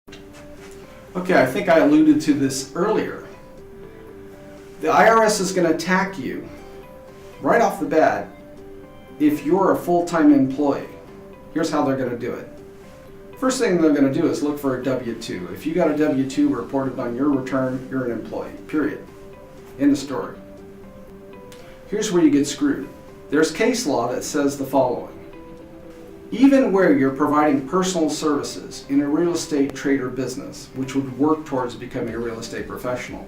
Okay, I think I alluded to this earlier. The IRS is going to attack you right off the bat if you're a full-time employee. Here's how they're going to do it. First thing they're going to do is look for a W-2. If you got a W-2 reported on your return, you're an employee, period. End of story. Here's where you get screwed. There's case law that says the following. Even where you're providing personal services in a real estate trade or business, which would work towards becoming a real estate professional,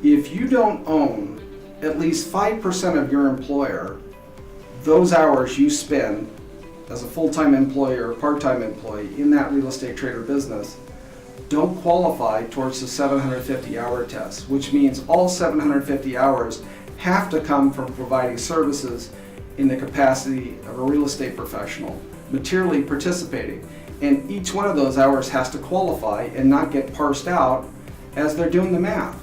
if you don't own at least 5% of your employer, those hours you spend as a full-time employee or part-time employee in that real estate trade or business don't qualify towards the 750-hour test, which means all 750 hours have to come from providing services in the capacity of a real estate professional, materially participating. And each one of those hours has to qualify and not get parsed out as they're doing the math.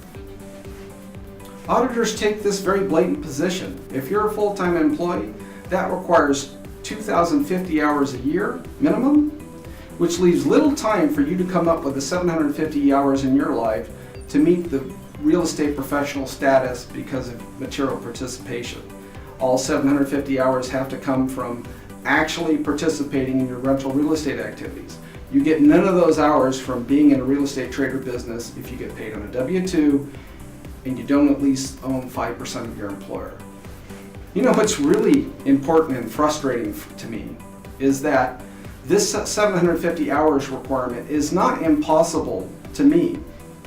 Auditors take this very blatant position. If you're a full-time employee, that requires 2,050 hours a year minimum, which leaves little time for you to come up with the 750 hours in your life to meet the real estate professional status because of material participation. All 750 hours have to come from actually participating in your rental real estate activities. You get none of those hours from being in a real estate trade or business if you get paid on a W-2 and you don't at least own 5% of your employer. You know what's really important and frustrating to me is that this 750 hours requirement is not impossible to meet,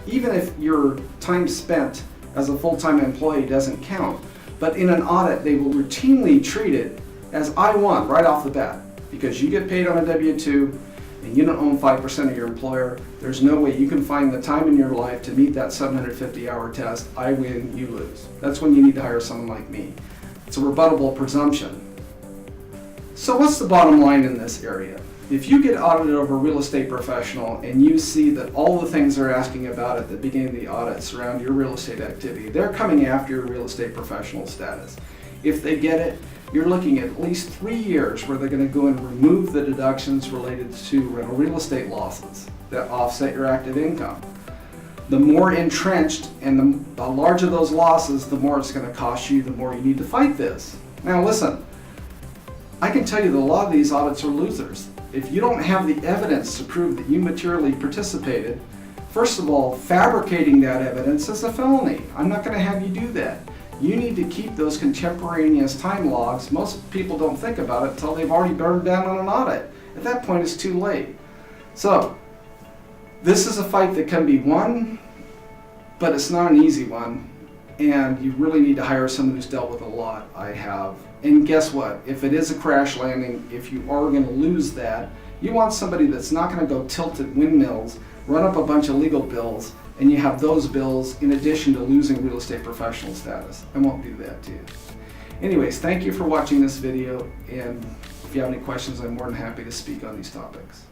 even if your time spent as a full-time employee doesn't count. But in an audit, they will routinely treat it as I-1 right off the bat. Because you get paid on a W-2 and you don't own 5% of your employer, there's no way you can find the time in your life to meet that 750-hour test. I win, you lose. That's when you need to hire someone like me. It's a rebuttable presumption. So what's the bottom line in this area? If you get audited over a real estate professional and you see that all the things they're asking about at the beginning of the audit surround your real estate activity, they're coming after your real estate professional status. If they get it, you're looking at least 3 years where they're going to go and remove the deductions related to rental real estate losses that offset your active income. The more entrenched and the larger those losses, the more it's going to cost you, the more you need to fight this. Now listen, I can tell you that a lot of these audits are losers. If you don't have the evidence to prove that you materially participated, first of all, fabricating that evidence is a felony. I'm not going to have you do that. You need to keep those contemporaneous time logs. Most people don't think about it until they've already burned down on an audit. At that point, it's too late. So, this is a fight that can be won, but it's not an easy one. And you really need to hire someone who's dealt with a lot. I have. And guess what? If it is a crash landing, if you are going to lose that, you want somebody that's not going to go tilt at windmills, run up a bunch of legal bills, and you have those bills in addition to losing real estate professional status. I won't do that to you. Anyways, thank you for watching this video, and if you have any questions, I'm more than happy to speak on these topics.